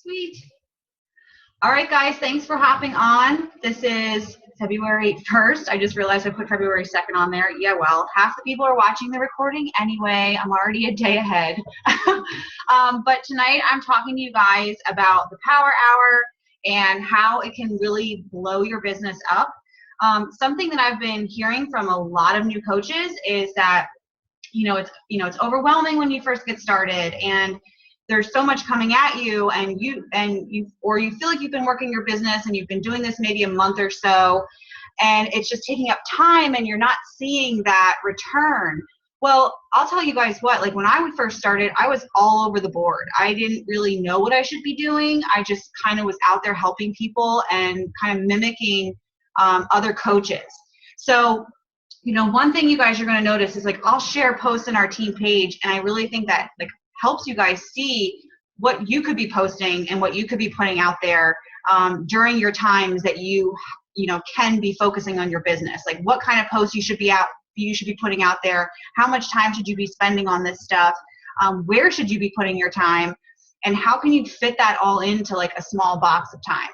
Sweet. All right, guys, thanks for hopping on. This is February 1st. I just realized I put February 2nd on there. Yeah, well, half the people are watching the recording anyway. I'm already a day ahead. But tonight I'm talking to you guys about the Power Hour and how it can really blow your business up. Something that I've been hearing from a lot of new coaches is that it's overwhelming when you first get started, and there's so much coming at you, and you feel like you've been working your business and you've been doing this maybe a month or so, and it's just taking up time and you're not seeing that return. Well, I'll tell you guys what, like when I first started, I was all over the board. I didn't really know what I should be doing. I just kind of was out there helping people and kind of mimicking other coaches. So one thing you guys are going to notice is, like, I'll share posts in our team page, and I really think that helps you guys see what you could be posting and what you could be putting out there during your times that you can be focusing on your business. Like, what kind of posts you should be putting out there, how much time should you be spending on this stuff, where should you be putting your time, and how can you fit that all into like a small box of time.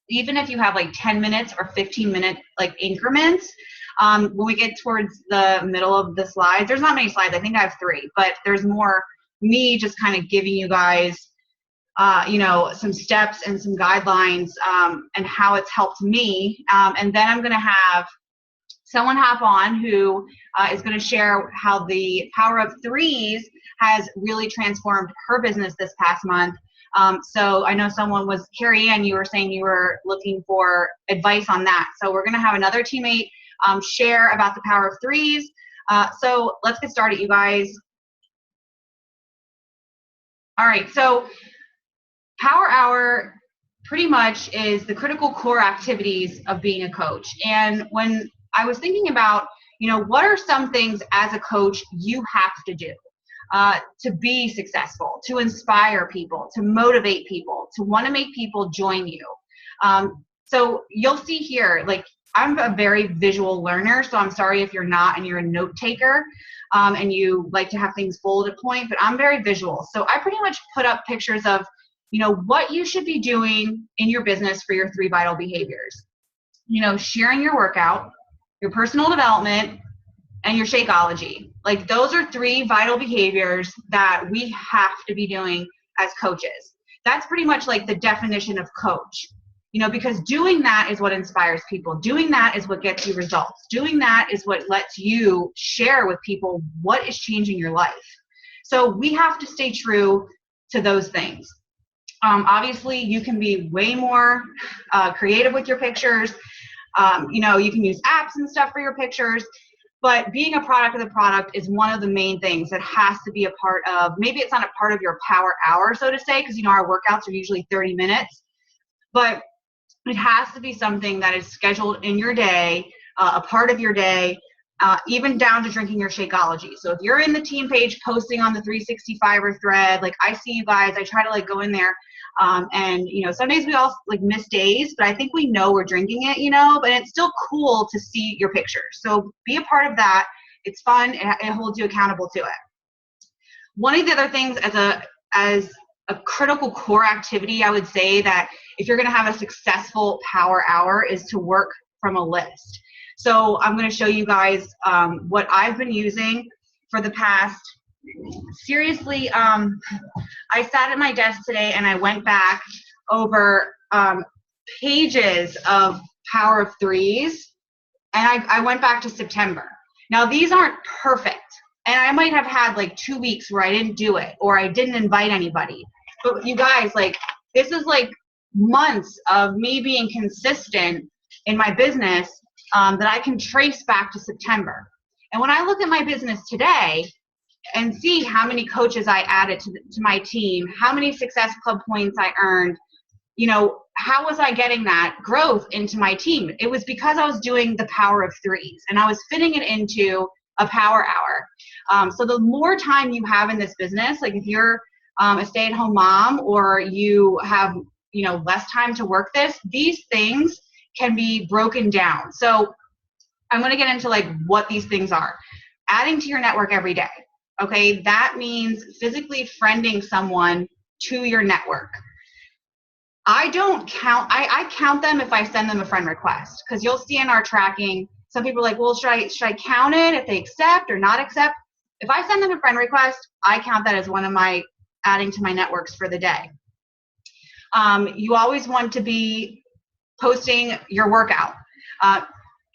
Even if you have like 10 minutes or 15-minute increments. When we get towards the middle of the slides, there's not many slides. I think I have 3, but there's more me just kind of giving you guys, some steps and some guidelines and how it's helped me. And then I'm going to have someone hop on who is going to share how the Power of Threes has really transformed her business this past month. So I know someone was, Carrie Ann, you were saying you were looking for advice on that. So we're going to have another teammate share about the Power of Threes. So let's get started, you guys. All right, so Power Hour pretty much is the critical core activities of being a coach. And when I was thinking about, what are some things as a coach you have to do to be successful, to inspire people, to motivate people, to want to make people join you. So you'll see here, I'm a very visual learner, so I'm sorry if you're not and you're a note taker and you like to have things bullet point, but I'm very visual. So I pretty much put up pictures of, what you should be doing in your business for your 3 vital behaviors. Sharing your workout, your personal development, and your Shakeology. Those are 3 vital behaviors that we have to be doing as coaches. That's pretty much like the definition of coach. Because doing that is what inspires people. Doing that is what gets you results. Doing that is what lets you share with people what is changing your life. So we have to stay true to those things. Obviously, you can be way more creative with your pictures. You can use apps and stuff for your pictures. But being a product of the product is one of the main things that has to be a part of, maybe it's not a part of your Power Hour, so to say, because, our workouts are usually 30 minutes. But it has to be something that is scheduled in your day, a part of your day, even down to drinking your Shakeology. So if you're in the team page posting on the 365er thread, I see you guys, I try to go in there and, some days we all miss days, but I think we know we're drinking it, but it's still cool to see your pictures. So be a part of that. It's fun. It holds you accountable to it. One of the other things as a critical core activity, I would say that if you're going to have a successful Power Hour is to work from a list. So I'm going to show you guys what I've been using for the past, seriously, I sat at my desk today and I went back over pages of Power of Threes, and I went back to September. Now, these aren't perfect, and I might have had 2 weeks where I didn't do it or I didn't invite anybody. But you guys, this is months of me being consistent in my business that I can trace back to September. And when I look at my business today and see how many coaches I added to my team, how many Success Club points I earned, how was I getting that growth into my team? It was because I was doing the Power of Threes and I was fitting it into a Power Hour. So the more time you have in this business, if you're a stay-at-home mom or you have less time to work this, these things can be broken down. So I'm going to get into what these things are. Adding to your network every day. Okay, that means physically friending someone to your network. I don't count. I count them if I send them a friend request, because you'll see in our tracking, some people are like, well, should I count it if they accept or not accept? If I send them a friend request, I count that as one of my adding to my networks for the day. You always want to be posting your workout.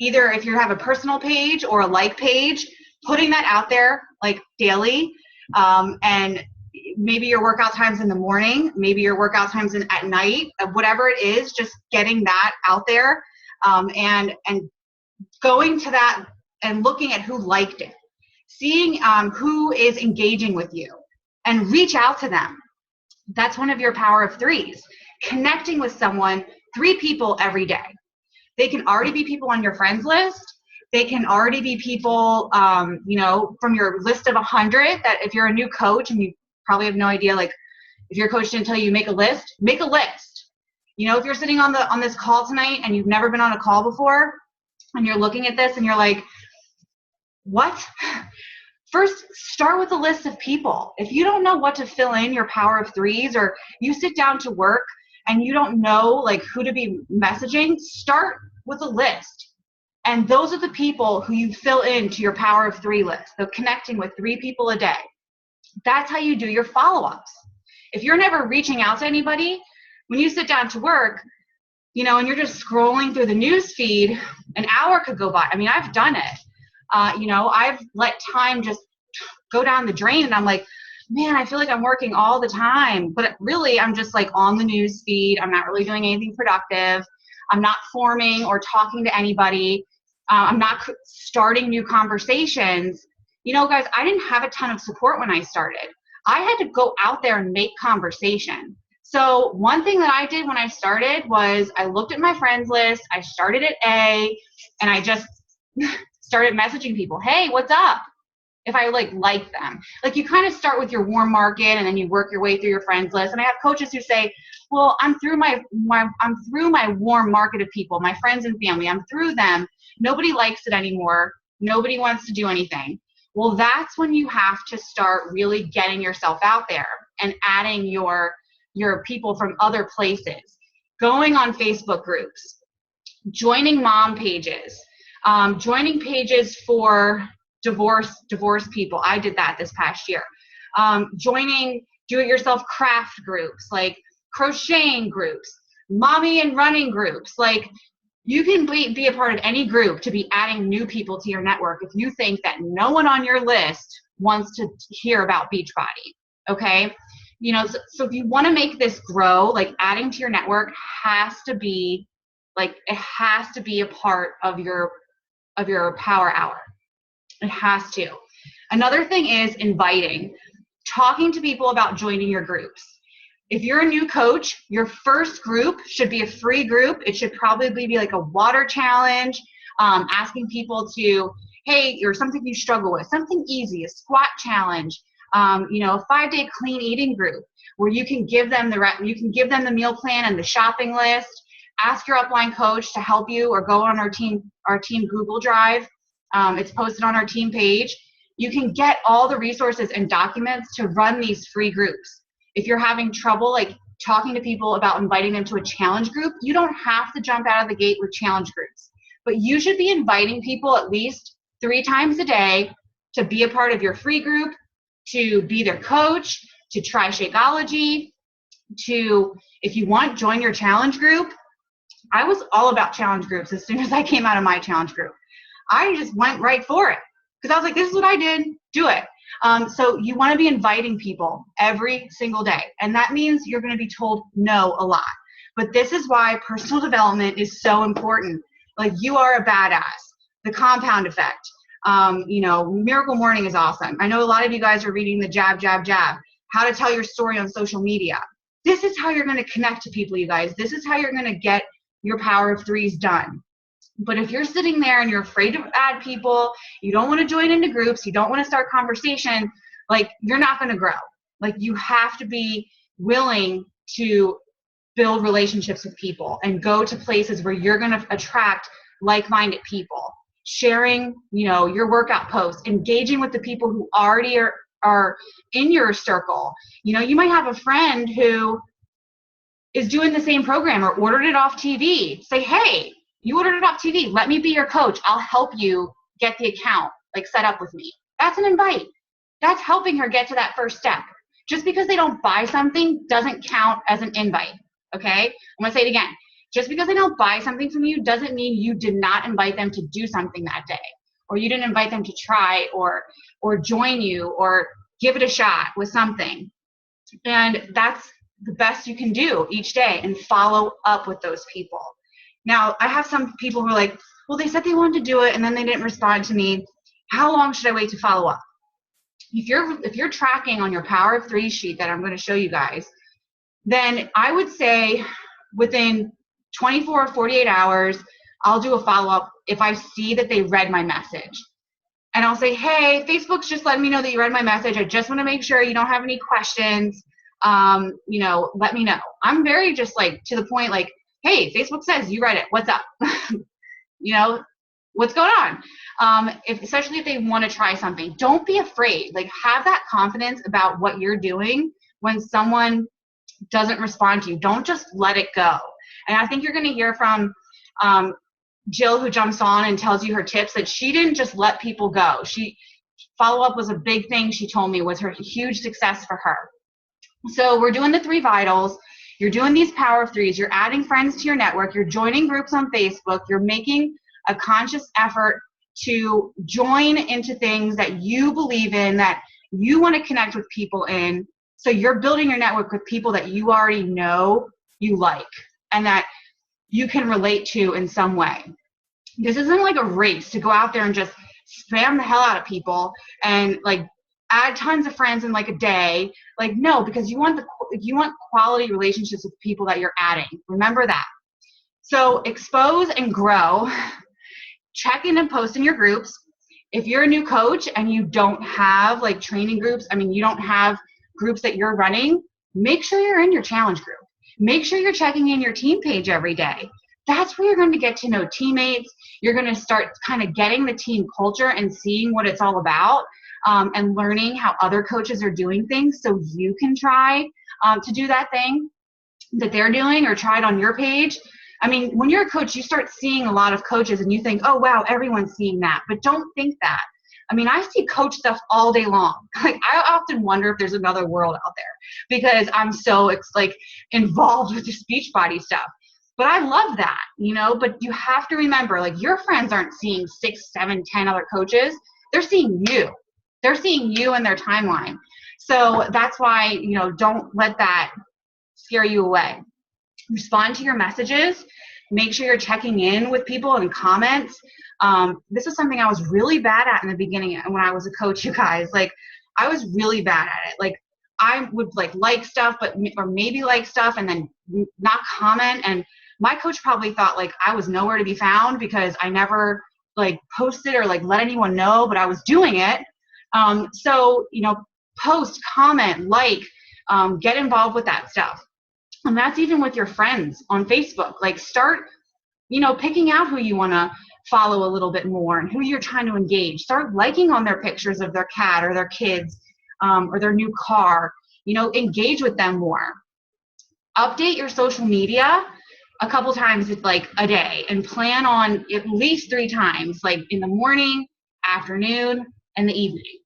Either if you have a personal page or a like page, putting that out there like daily, and maybe your workout times in the morning, maybe your workout times at night, whatever it is, just getting that out there, and going to that and looking at who liked it, seeing who is engaging with you, and reach out to them. That's one of your power of threes. Connecting with someone, 3 people every day. They can already be people on your friends list. They can already be people, from your list of 100, that if you're a new coach and you probably have no idea, like if your coach didn't tell you make a list, make a list. If you're sitting on this call tonight and you've never been on a call before and you're looking at this and you're like, what? First, start with a list of people. If you don't know what to fill in your power of threes, or you sit down to work and you don't know like who to be messaging, start with a list. And those are the people who you fill into your power of 3 list. So connecting with 3 people a day. That's how you do your follow-ups. If you're never reaching out to anybody, when you sit down to work, and you're just scrolling through the news feed, an hour could go by. I mean, I've done it. I've let time just go down the drain, and I'm like, man, I feel like I'm working all the time, but really I'm just like on the news feed. I'm not really doing anything productive. I'm not forming or talking to anybody. I'm not starting new conversations. Guys, I didn't have a ton of support when I started. I had to go out there and make conversation. So one thing that I did when I started was I looked at my friends list. I started at A, and I just started messaging people. Hey, what's up? If I like them. Like, you kind of start with your warm market and then you work your way through your friends list. And I have coaches who say, well, I'm through my warm market of people, my friends and family. I'm through them. Nobody likes it anymore. Nobody wants to do anything. Well, that's when you have to start really getting yourself out there and adding your people from other places, going on Facebook groups, joining mom pages, joining pages for divorce people. I did that this past year. Joining do-it-yourself craft groups, like crocheting groups, mommy and running groups. Like, you can be a part of any group to be adding new people to your network if you think that no one on your list wants to hear about Beachbody. Okay? So if you want to make this grow, like, adding to your network has to be a part of your power hour. It has to. Another thing is inviting, talking to people about joining your groups. If you're a new coach, your first group should be a free group. It should probably be like a water challenge, asking people to, hey, or something you struggle with, something easy, a squat challenge, a 5-day clean eating group where you can give them the meal plan and the shopping list. Ask your upline coach to help you, or go on our team Google Drive. It's posted on our team page. You can get all the resources and documents to run these free groups. If you're having trouble like talking to people about inviting them to a challenge group, you don't have to jump out of the gate with challenge groups. But you should be inviting people at least 3 times a day to be a part of your free group, to be their coach, to try Shakeology, to, if you want, join your challenge group. I was all about challenge groups as soon as I came out of my challenge group. I just went right for it because I was like, this is what I did, do it. So you want to be inviting people every single day. And that means you're going to be told no a lot. But this is why personal development is so important. Like, you are a badass. The compound effect. Miracle Morning is awesome. I know a lot of you guys are reading the Jab, Jab, Jab. How to tell your story on social media. This is how you're going to connect to people, you guys. This is how you're going to get your power of threes done. But if you're sitting there and you're afraid to add people, you don't want to join into groups, you don't want to start conversation, like, you're not going to grow. Like, you have to be willing to build relationships with people and go to places where you're going to attract like-minded people, sharing, your workout posts, engaging with the people who already are in your circle. You might have a friend who is doing the same program or ordered it off TV, say, hey, you ordered it off TV. Let me be your coach. I'll help you get the account like set up with me. That's an invite. That's helping her get to that first step. Just because they don't buy something doesn't count as an invite. Okay? I'm going to say it again. Just because they don't buy something from you doesn't mean you did not invite them to do something that day, or you didn't invite them to try or join you or give it a shot with something. And that's the best you can do each day, and follow up with those people. Now, I have some people who are like, well, they said they wanted to do it and then they didn't respond to me. How long should I wait to follow up? If you're tracking on your Power of Three sheet that I'm going to show you guys, then I would say within 24 or 48 hours, I'll do a follow-up if I see that they read my message. And I'll say, hey, Facebook's just letting me know that you read my message. I just want to make sure you don't have any questions. Let me know. I'm very just like to the point, like, hey, Facebook says you read it. What's up? What's going on? Especially if they want to try something, don't be afraid. Like, have that confidence about what you're doing when someone doesn't respond to you. Don't just let it go. And I think you're going to hear from Jill, who jumps on and tells you her tips, that she didn't just let people go. Follow-up was a big thing, she told me, was her huge success for her. So we're doing the 3 vitals. You're doing these Power of Threes. You're adding friends to your network. You're joining groups on Facebook. You're making a conscious effort to join into things that you believe in, that you want to connect with people in. So you're building your network with people that you already know you like and that you can relate to in some way. This isn't like a race to go out there and just spam the hell out of people and like add tons of friends in like a day. Like, no, because you want quality relationships with people that you're adding. Remember that. So expose and grow. Check in and post in your groups. If you're a new coach and you don't have like training groups, you don't have groups that you're running, make sure you're in your challenge group. Make sure you're checking in your team page every day. That's where you're going to get to know teammates. You're going to start kind of getting the team culture and seeing what it's all about, and learning how other coaches are doing things so you can try to do that thing that they're doing or try it on your page. When you're a coach, you start seeing a lot of coaches and you think, oh, wow, everyone's seeing that. But don't think that. I see coach stuff all day long. Like, I often wonder if there's another world out there because I'm so involved with the Beachbody stuff. But I love that, but you have to remember, like, your friends aren't seeing 6, 7, 10 other coaches. They're seeing you. They're seeing you in their timeline. So that's why, don't let that scare you away. Respond to your messages. Make sure you're checking in with people and comments. This is something I was really bad at in the beginning when I was a coach, you guys. Like, I was really bad at it. Like, I would like stuff, or maybe like stuff and then not comment. And my coach probably thought like I was nowhere to be found because I never posted or let anyone know, but I was doing it. So, post, comment, get involved with that stuff. And that's even with your friends on Facebook. Start, picking out who you want to follow a little bit more and who you're trying to engage. Start liking on their pictures of their cat or their kids, or their new car. Engage with them more. Update your social media a couple times a day, and plan on at least 3 times, in the morning, afternoon, and the evening.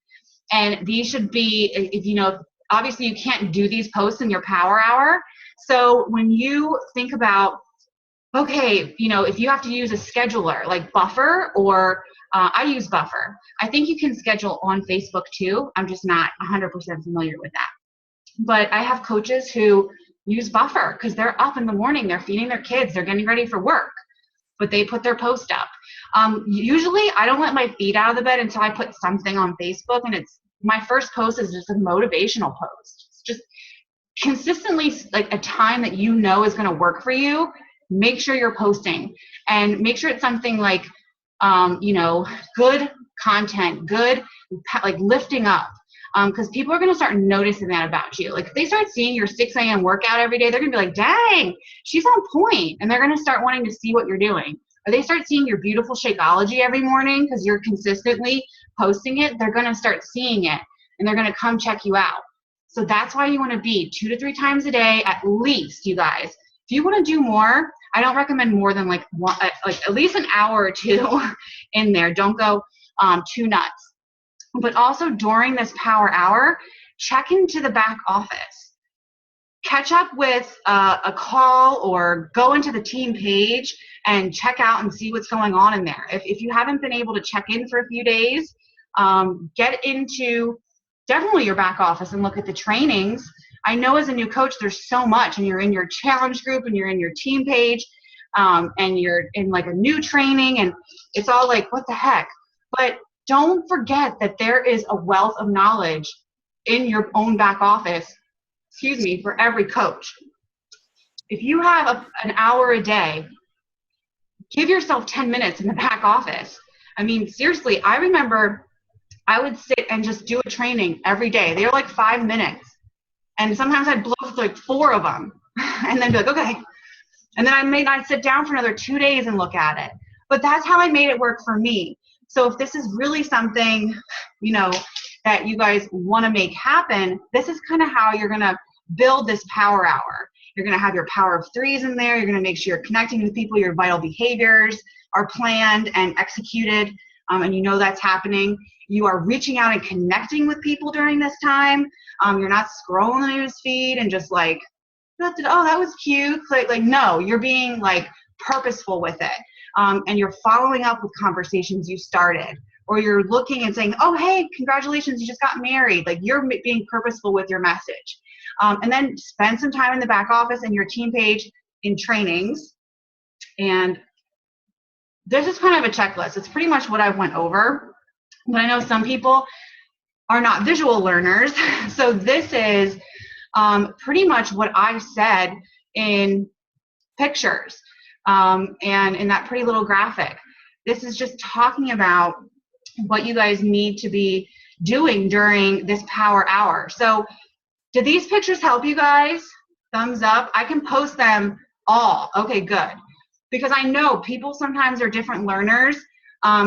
And these should be, obviously you can't do these posts in your power hour. So when you think about, okay, if you have to use a scheduler like Buffer, or I use Buffer. I think you can schedule on Facebook too. I'm just not 100% familiar with that. But I have coaches who use Buffer because they're up in the morning, they're feeding their kids, they're getting ready for work, but they put their post up. Usually I don't let my feet out of the bed until I put something on Facebook, and my first post is just a motivational post. It's just consistently a time that is going to work for you. Make sure you're posting, and make sure it's something good content, good, lifting up. Because people are going to start noticing that about you. If they start seeing your 6 a.m. workout every day, they're going to be like, dang, she's on point. And they're going to start wanting to see what you're doing. Or they start seeing your beautiful Shakeology every morning because you're consistently posting it. They're going to start seeing it, and they're going to come check you out. So that's why you want to be 2 to 3 times a day at least, you guys. If you want to do more, I don't recommend more than like at least an hour or two in there. Don't go too nuts. But also during this power hour, check into the back office. Catch up with a call or go into the team page and check out and see what's going on in there. If you haven't been able to check in for a few days, get into definitely your back office and look at the trainings. I know as a new coach, there's so much, and you're in your challenge group and you're in your team page, and you're in like a new training, and it's all like, what the heck? But don't forget that there is a wealth of knowledge in your own back office, for every coach. If you have an hour a day, give yourself 10 minutes in the back office. I mean, seriously, I remember I would sit and just do a training every day. They were like 5 minutes. And sometimes I'd blow through like 4 of them and then be like, okay. And then I may not sit down for another 2 days and look at it. But that's how I made it work for me. So if this is really something, that you guys want to make happen, this is kind of how you're going to build this power hour. You're going to have your power of 3s in there. You're going to make sure you're connecting with people. Your vital behaviors are planned and executed, and that's happening. You are reaching out and connecting with people during this time. You're not scrolling the news feed and just like, oh, that was cute. Like no, you're being like purposeful with it. And you're following up with conversations you started, or you're looking and saying, oh, hey, congratulations, you just got married. Like you're being purposeful with your message. And then spend some time in the back office and your team page in trainings. And this is kind of a checklist. It's pretty much what I went over. But I know some people are not visual learners. So this is pretty much what I said in pictures and in that pretty little graphic. This is just talking about what you guys need to be doing during this power hour. So did these pictures help you guys? Thumbs up. I can post them all. Okay, good. Because I know people sometimes are different learners.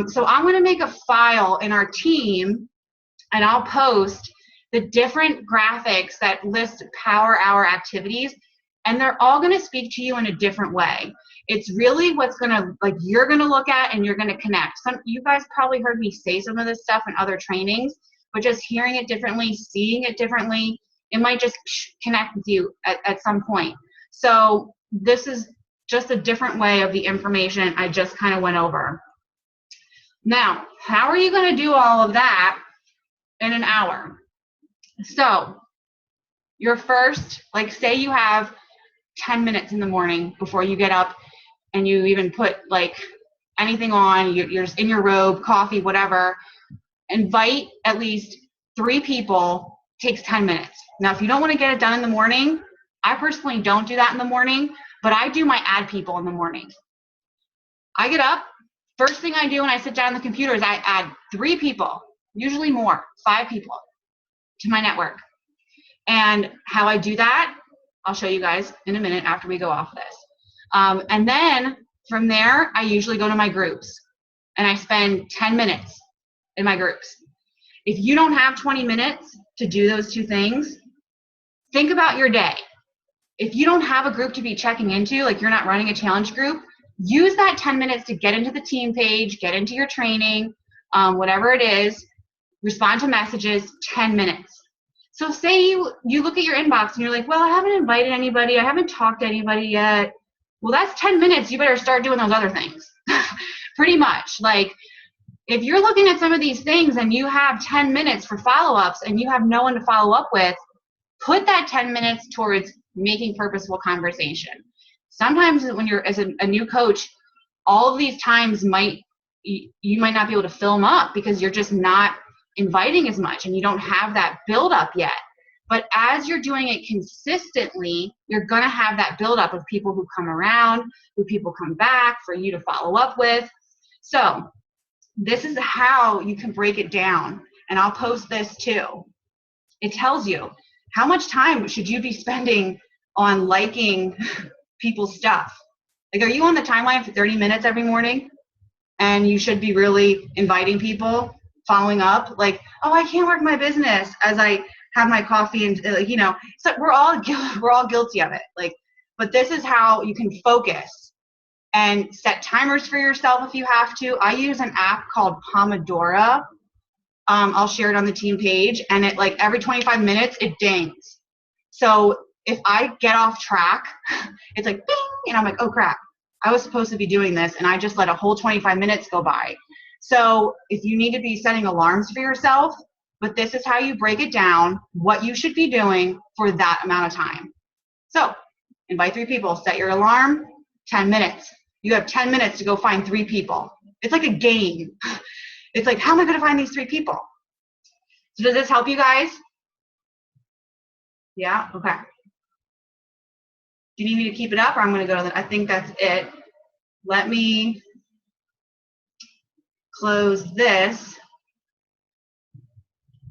So I'm going to make a file in our team, and I'll post the different graphics that list power hour activities, and they're all going to speak to you in a different way. It's really what's going to, you're going to look at and you're going to connect. You guys probably heard me say some of this stuff in other trainings, but just hearing it differently, seeing it differently, it might just connect with you at some point. So this is just a different way of the information I just kind of went over. Now, how are you going to do all of that in an hour? So your first, say you have 10 minutes in the morning before you get up, and you even put anything on, you're in your robe, coffee, whatever. Invite at least 3 people. Takes 10 minutes. Now, if you don't want to get it done in the morning, I personally don't do that in the morning, but I do my add people in the morning. I get up, first thing I do when I sit down on the computer is I add 3 people, usually more, 5 people to my network. And how I do that, I'll show you guys in a minute after we go off this. And then from there, I usually go to my groups and I spend 10 minutes in my groups. If you don't have 20 minutes to do those 2 things, think about your day. If you don't have a group to be checking into, you're not running a challenge group, use that 10 minutes to get into the team page, get into your training, whatever it is, respond to messages, 10 minutes. So say you look at your inbox and you're like, well, I haven't invited anybody, I haven't talked to anybody yet. Well, that's 10 minutes. You better start doing those other things. Pretty much. If you're looking at some of these things and you have 10 minutes for follow-ups and you have no one to follow up with, put that 10 minutes towards making purposeful conversation. Sometimes when you're as a new coach, all of these times you might not be able to fill them up because you're just not inviting as much and you don't have that build up yet. But as you're doing it consistently, you're going to have that build up of people who come around, who people come back for you to follow up with. So this is how you can break it down. And I'll post this too. It tells you how much time should you be spending on liking people's stuff. Are you on the timeline for 30 minutes every morning? And you should be really inviting people, following up, oh, I can't work my business as I have my coffee and so we're all guilty of it. Like, but this is how you can focus and set timers for yourself if you have to. I use an app called Pomodoro. I'll share it on the team page, and it like every 25 minutes it dings. So if I get off track, it's like bing, and I'm like, oh crap, I was supposed to be doing this, and I just let a whole 25 minutes go by. So if you need to be setting alarms for yourself, but this is how you break it down, what you should be doing for that amount of time. So invite 3 people, set your alarm, 10 minutes. You have 10 minutes to go find 3 people. It's like a game. It's like, how am I going to find these 3 people? So does this help you guys? Yeah? Okay. Do you need me to keep it up, or I'm going to go to the, I think that's it. Let me close this.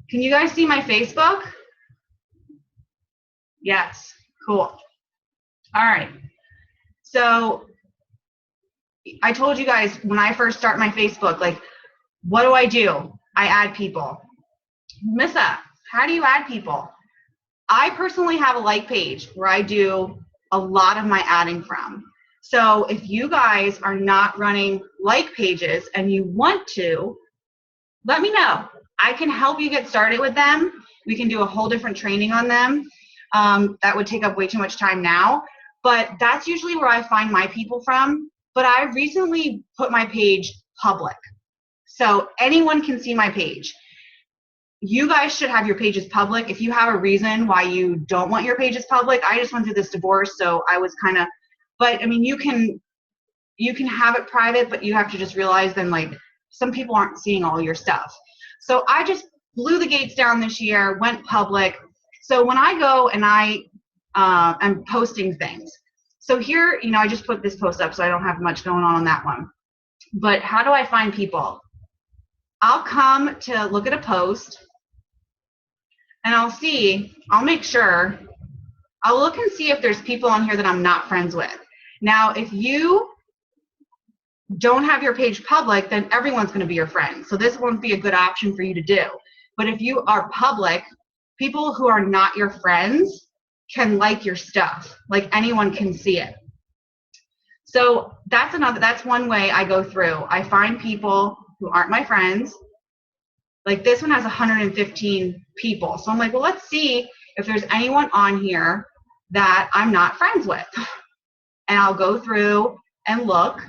Can you guys see my Facebook? Yes. Cool. All right. So I told you guys when I first start my Facebook, like, what do? I add people. Missa, how do you add people? I personally have a like page where I do a lot of my adding from. So if you guys are not running like pages and you want to, let me know. I can help you get started with them. We can do a whole different training on them. That would take up way too much time now, but that's usually where I find my people from. But I recently put my page public, so anyone can see my page. You guys should have your pages public. If you have a reason why you don't want your pages public, I just went through this divorce, so I was kind of, but I mean, you can have it private, but you have to just realize then, like, some people aren't seeing all your stuff. So I just blew the gates down this year, went public. So when I go and I am posting things, so here, I just put this post up, so I don't have much going on that one. But how do I find people? I'll come to look at a post, and I'll make sure, I'll look and see if there's people on here that I'm not friends with. Now, if you don't have your page public, then everyone's going to be your friend. So this won't be a good option for you to do. But if you are public, people who are not your friends can like your stuff. Like, anyone can see it. So that's one way I go through. I find people who aren't my friends. Like, this one has 115 people. So I'm like, well, let's see if there's anyone on here that I'm not friends with. And I'll go through and look.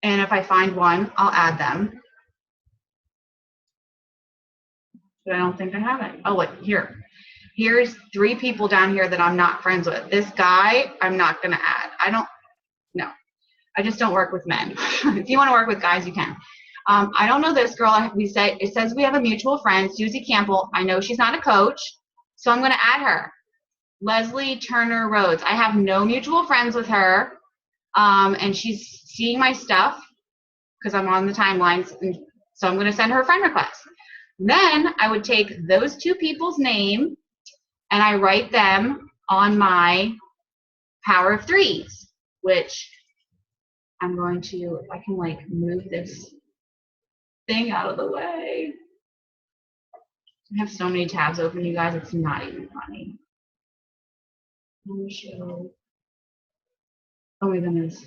And if I find one, I'll add them. But I don't think I have it. Oh, wait, here. Here's 3 people down here that I'm not friends with. This guy, I'm not going to add. No. I just don't work with men. If you want to work with guys, you can. I don't know this girl. It says we have a mutual friend, Susie Campbell. I know she's not a coach, so I'm going to add her. Leslie Turner Rhodes. I have no mutual friends with her, and she's seeing my stuff because I'm on the timelines, and so I'm going to send her a friend request. Then I would take those 2 people's name and I write them on my Power of Threes, which I'm going to, if I can like move this thing out of the way. I have so many tabs open, you guys, it's not even funny. Show. Oh my goodness.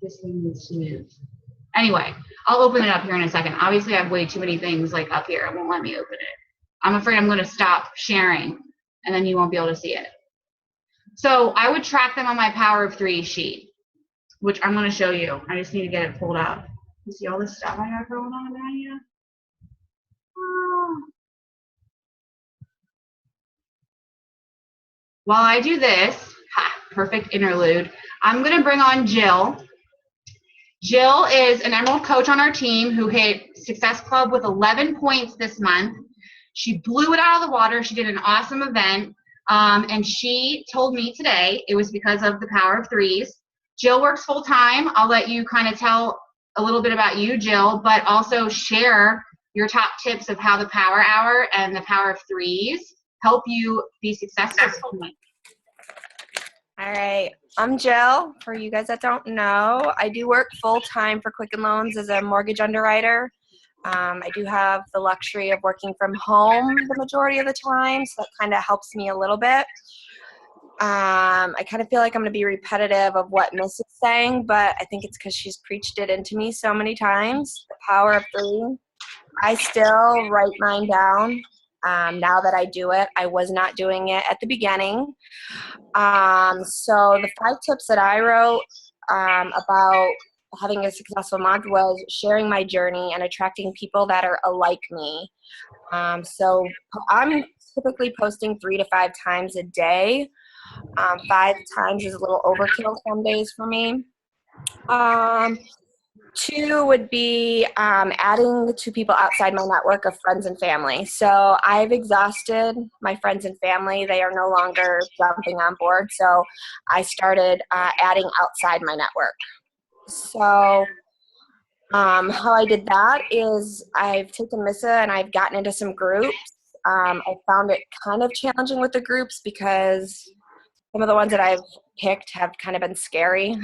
This thing needs to move. Anyway, I'll open it up here in a second. Obviously, I have way too many things like up here. It won't let me open it. I'm afraid I'm going to stop sharing, and then you won't be able to see it. So I would track them on my Power of 3 sheet, which I'm going to show you. I just need to get it pulled up. You see all this stuff I have going on down here? Oh. While I do this, perfect interlude, I'm going to bring on Jill. Jill is an Emerald coach on our team who hit Success Club with 11 points this month. She blew it out of the water. She did an awesome event. And she told me today it was because of the Power of Threes. Jill works full time. I'll let you kind of tell a little bit about you, Jill, but also share your top tips of how the Power Hour and the Power of Threes help you be successful. All right, I'm Jill. For you guys that don't know, I do work full time for Quicken Loans as a mortgage underwriter. I do have the luxury of working from home the majority of the time, so that kind of helps me a little bit. I kind of feel like I'm going to be repetitive of what Miss is saying, but I think it's because she's preached it into me so many times. The power of three. I still write mine down now that I do it. I was not doing it at the beginning. So the 5 tips that I wrote about having a successful month was sharing my journey and attracting people that are alike me. So I'm typically posting 3 to 5 times a day. 5 times is a little overkill some days for me. 2 would be adding to people outside my network of friends and family. So I've exhausted my friends and family. They are no longer jumping on board. So I started adding outside my network. So how I did that is I've taken Missa and I've gotten into some groups. I found it kind of challenging with the groups because some of the ones that I've picked have kind of been scary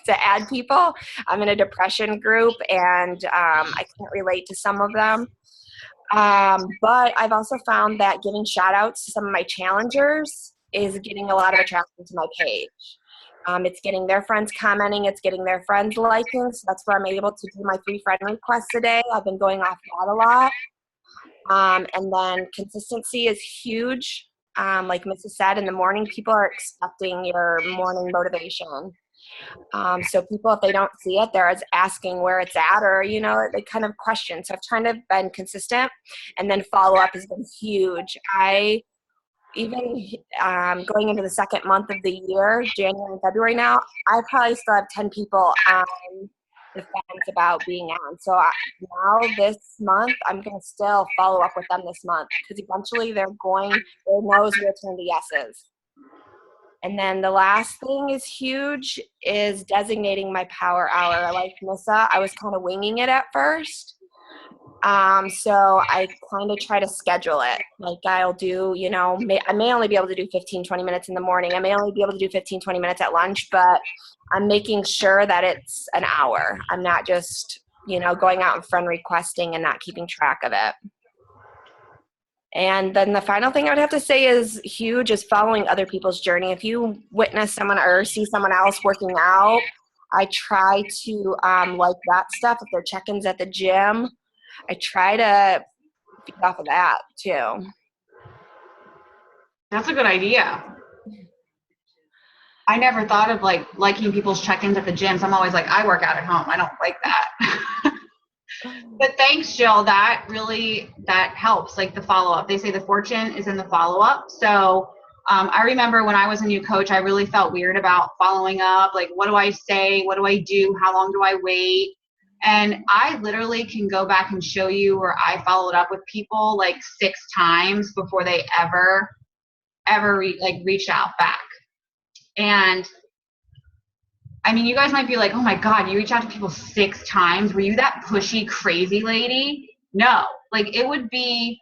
to add people. I'm in a depression group and I can't relate to some of them. But I've also found that giving shout outs to some of my challengers is getting a lot of attraction to my page. It's getting their friends commenting, it's getting their friends liking, so that's where I'm able to do my 3 friend requests a day. I've been going off that a lot. And then consistency is huge. Like Mrs. said, in the morning, people are expecting your morning motivation. So people, if they don't see it, they're asking where it's at, or, you know, they kind of question. So I've kind of been consistent, and then follow up has been huge. Even going into the 2nd month of the year, January and February now, I probably still have 10 people on the fence about being on. So now this month, I'm going to still follow up with them this month because eventually their no's will turn to yeses. And then the last thing is huge is designating my power hour. Like Nissa, I was kind of winging it at first. So I kind of try to schedule it. Like I'll do, you know, I may only be able to do 15, 20 minutes in the morning. I may only be able to do 15, 20 minutes at lunch, but I'm making sure that it's an hour. I'm not just, you know, going out and friend requesting and not keeping track of it. And then the final thing I would have to say is huge is following other people's journey. If you witness someone or see someone else working out, I try to like that stuff. If they're check-ins at the gym, I try to feed off of that too. That's a good idea. I never thought of like liking people's check-ins at the gyms. I'm always like, I work out at home. I don't like that. But thanks, Jill. That helps. Like the follow-up. They say the fortune is in the follow-up. So I remember when I was a new coach, I really felt weird about following up. Like, what do I say? What do I do? How long do I wait? And I literally can go back and show you where I followed up with people like 6 times before they ever reached out back. And I mean, you guys might be like, oh my God, you reach out to people 6 times. Were you that pushy, crazy lady? No. Like it would be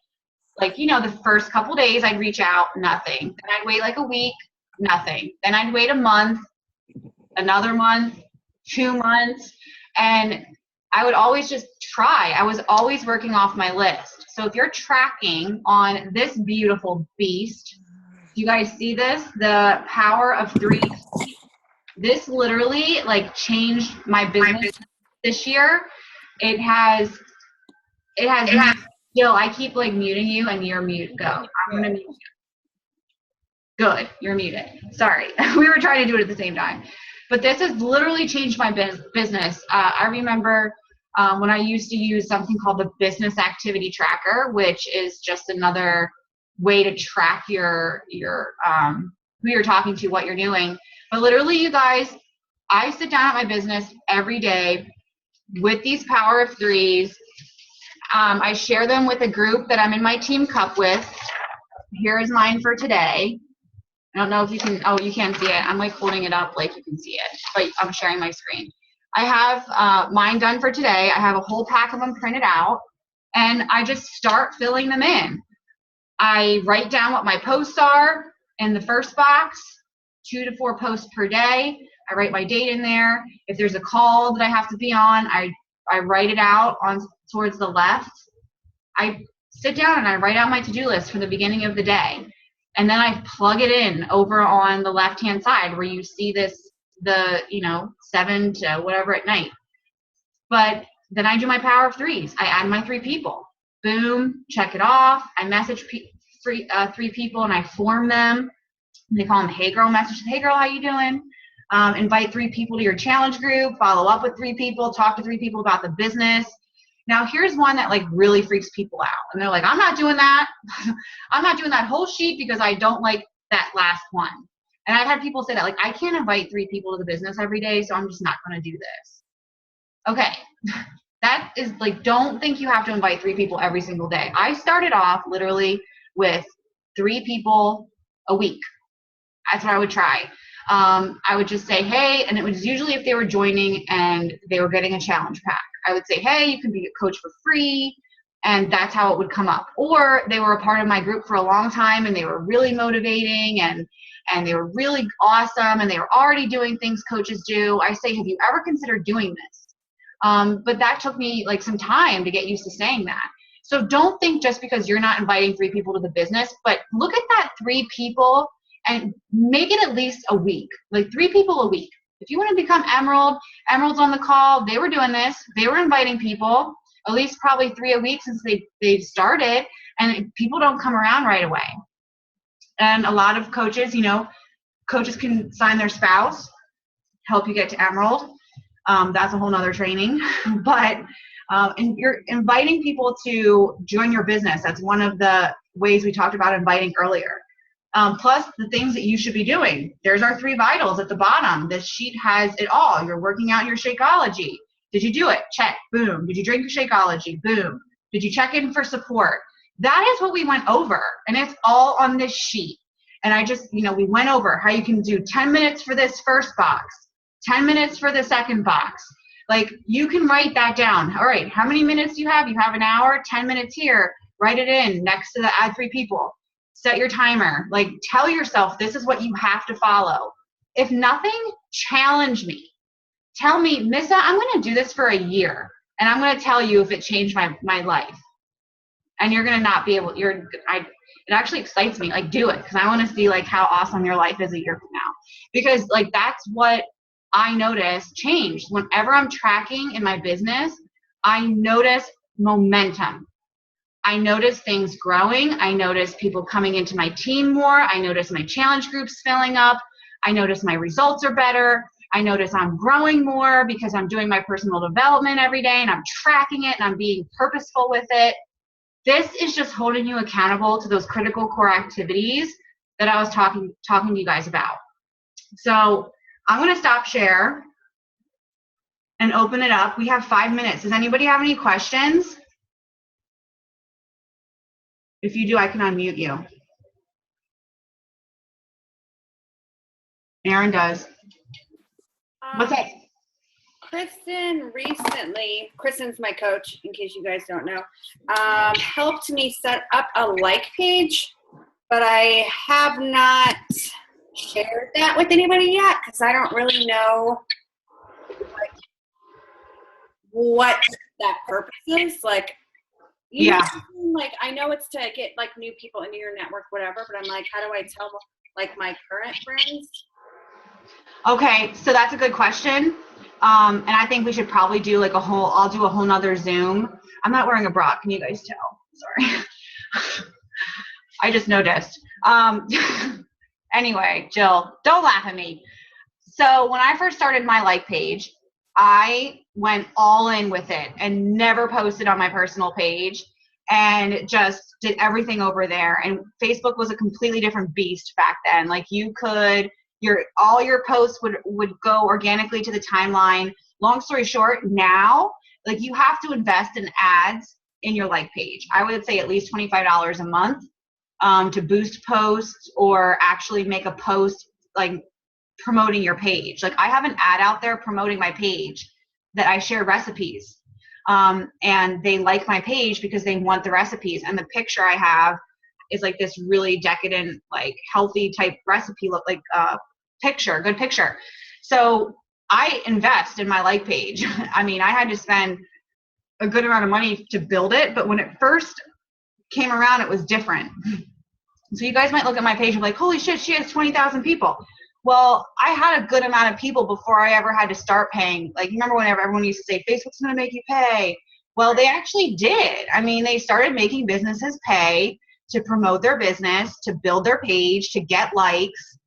like, you know, the first couple days I'd reach out, nothing. Then I'd wait like a week, nothing. Then I'd wait a month, another month, 2 months. And I would always just try. I was always working off my list. So if you're tracking on this beautiful beast, you guys see this? The power of 3. This literally like changed my business this year. It has Jill, I keep like muting you and you're mute. Go. I'm gonna mute you. Good, you're muted. Sorry. We were trying to do it at the same time. But this has literally changed my business. I remember when I used to use something called the Business Activity Tracker, which is just another way to track your who you're talking to, what you're doing. But literally, you guys, I sit down at my business every day with these power of 3s. I share them with a group that I'm in my team cup with. Here is mine for today. I don't know if you can, you can't see it. I'm like holding it up like you can see it, but I'm sharing my screen. I have mine done for today. I have a whole pack of them printed out, and I just start filling them in. I write down what my posts are in the first box, 2 to 4 posts per day. I write my date in there. If there's a call that I have to be on, I I write it out on towards the left. I sit down and I write out my to-do list for the beginning of the day. And then I plug it in over on the left-hand side where you see the 7 to whatever at night. But then I do my power of threes. I add my 3 people. Boom, check it off. I message 3 people and I form them. They call them Hey Girl messages. Hey girl, how you doing? Invite 3 people to your challenge group. Follow up with 3 people. Talk to 3 people about the business. Now here's one that like really freaks people out. And they're like, I'm not doing that. I'm not doing that whole sheet because I don't like that last one. And I've had people say that, like, I can't invite 3 people to the business every day, so I'm just not going to do this. Okay. That is like, don't think you have to invite 3 people every single day. I started off literally with 3 people a week. That's what I would try. I would just say, hey, and it was usually if they were joining and they were getting a challenge pack. I would say, hey, you can be a coach for free, and that's how it would come up. Or they were a part of my group for a long time and they were really motivating and they were really awesome and they were already doing things coaches do. I say, have you ever considered doing this? But that took me like some time to get used to saying that. So don't think just because you're not inviting 3 people to the business, but look at that 3 people and make it at least a week, like 3 people a week. If you want to become Emerald's on the call. They were doing this. They were inviting people, at least probably 3 a week since they started, and people don't come around right away. And a lot of coaches, coaches can sign their spouse, help you get to Emerald. That's a whole nother training. But and you're inviting people to join your business. That's one of the ways we talked about inviting earlier. Plus the things that you should be doing. There's our 3 vitals at the bottom. This sheet has it all. You're working out your Shakeology. Did you do it? Check. Boom. Did you drink your Shakeology? Boom. Did you check in for support? That is what we went over, and it's all on this sheet. And I just, we went over how you can do 10 minutes for this first box, 10 minutes for the second box. Like, you can write that down. All right, how many minutes do you have? You have an hour, 10 minutes here. Write it in next to the add 3 people. Set your timer. Like, tell yourself this is what you have to follow. If nothing, challenge me. Tell me, Missa, I'm going to do this for a year, and I'm going to tell you if it changed my life. And you're going to not be able, it actually excites me. Like, do it, because I want to see, like, how awesome your life is a year from now. Because, like, that's what I notice changed. Whenever I'm tracking in my business, I notice momentum. I notice things growing. I notice people coming into my team more. I notice my challenge groups filling up. I notice my results are better. I notice I'm growing more because I'm doing my personal development every day and I'm tracking it and I'm being purposeful with it. This is just holding you accountable to those critical core activities that I was talking to you guys about. So I'm going to stop share and open it up. We have 5 minutes. Does anybody have any questions? If you do, I can unmute you. Aaron does. What's up? Kristen's my coach, in case you guys don't know, helped me set up a like page, but I have not shared that with anybody yet because I don't really know what that purpose is. Like, you know, like, I know it's to get like new people into your network, whatever, but I'm like, how do I tell like my current friends? Okay, so that's a good question. And I think we should probably do like I'll do a whole nother Zoom. I'm not wearing a bra. Can you guys tell? Sorry. I just noticed. Anyway, Jill, don't laugh at me. So when I first started my like page, I went all in with it and never posted on my personal page and just did everything over there. And Facebook was a completely different beast back then. Like, you could, all your posts would go organically to the timeline. Long story short, now, like, you have to invest in ads in your like page. I would say at least $25 a month to boost posts or actually make a post like promoting your page. Like, I have an ad out there promoting my page that I share recipes. And they like my page because they want the recipes. And the picture I have is like this really decadent, like healthy type recipe look, like good picture. So I invest in my like page. I mean, I had to spend a good amount of money to build it, but when it first came around, it was different. So you guys might look at my page and be like, holy shit, she has 20,000 people. Well, I had a good amount of people before I ever had to start paying. Like, remember whenever everyone used to say, Facebook's going to make you pay? Well, they actually did. I mean, they started making businesses pay to promote their business, to build their page, to get likes.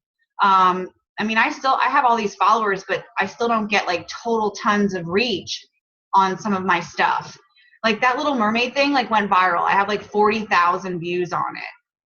I mean, I have all these followers, but I still don't get like total tons of reach on some of my stuff. Like that Little Mermaid thing like went viral. I have like 40,000 views on it.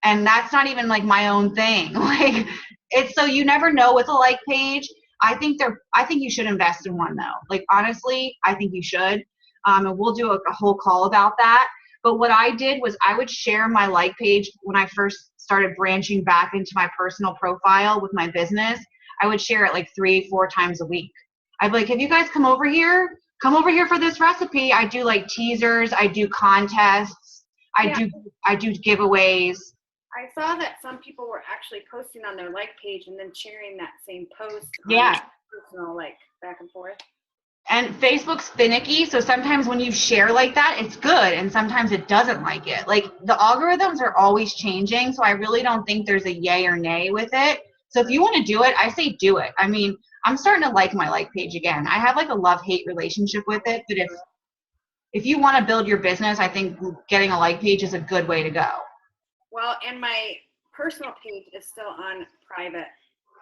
And that's not even like my own thing. Like it's, so you never know with a like page. I think you should invest in one though. Like honestly, I think you should. And we'll do a whole call about that. But what I did was I would share my like page when I first started branching back into my personal profile with my business. I would share it like 3-4 times a week. I'd be like, have you guys come over here? Come over here for this recipe. I do like teasers. I do contests. I do giveaways. I saw that some people were actually posting on their like page and then sharing that same post. Yeah. Personal, like back and forth. And Facebook's finicky, so sometimes when you share like that, it's good, and sometimes it doesn't like it. Like the algorithms are always changing, so I really don't think there's a yay or nay with it. So if you want to do it, I say do it. I mean, I'm starting to like my like page again. I have like a love-hate relationship with it, but if you want to build your business, I think getting a like page is a good way to go. Well, and my personal page is still on private.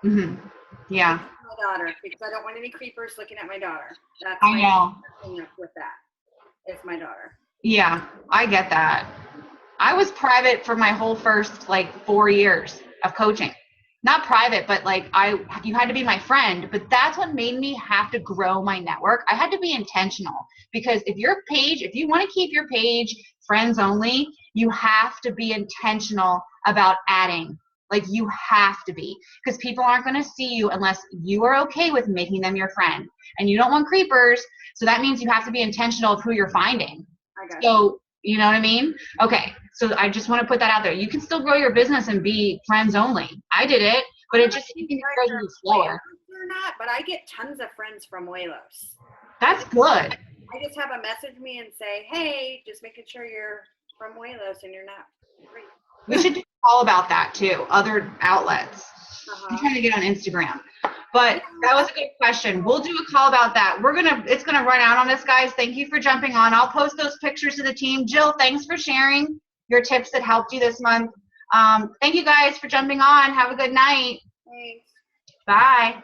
Mm-hmm. Yeah. My daughter, because I don't want any creepers looking at my daughter. That's I know. thing with that. It's my daughter. Yeah, I get that. I was private for my whole first like 4 years of coaching. Not private, but like you had to be my friend, but that's what made me have to grow my network. I had to be intentional because if you want to keep your page friends only, you have to be intentional about adding. Like you have to be, because people aren't going to see you unless you are okay with making them your friend, and you don't want creepers. So that means you have to be intentional of who you're finding. So, you know what I mean? Okay. So I just want to put that out there. You can still grow your business and be friends only. I did it, but it just grows a little slower. Or not, but I get tons of friends from Waylos. That's good. I just have a message me and say, hey, just making sure you're from Waylos and you're not free. We should do a call about that too, other outlets. I'm trying to get on Instagram. But that was a good question. We'll do a call about that. It's gonna run out on us, guys. Thank you for jumping on. I'll post those pictures to the team. Jill, thanks for sharing your tips that helped you this month. Thank you guys for jumping on. Have a good night. Thanks. Bye.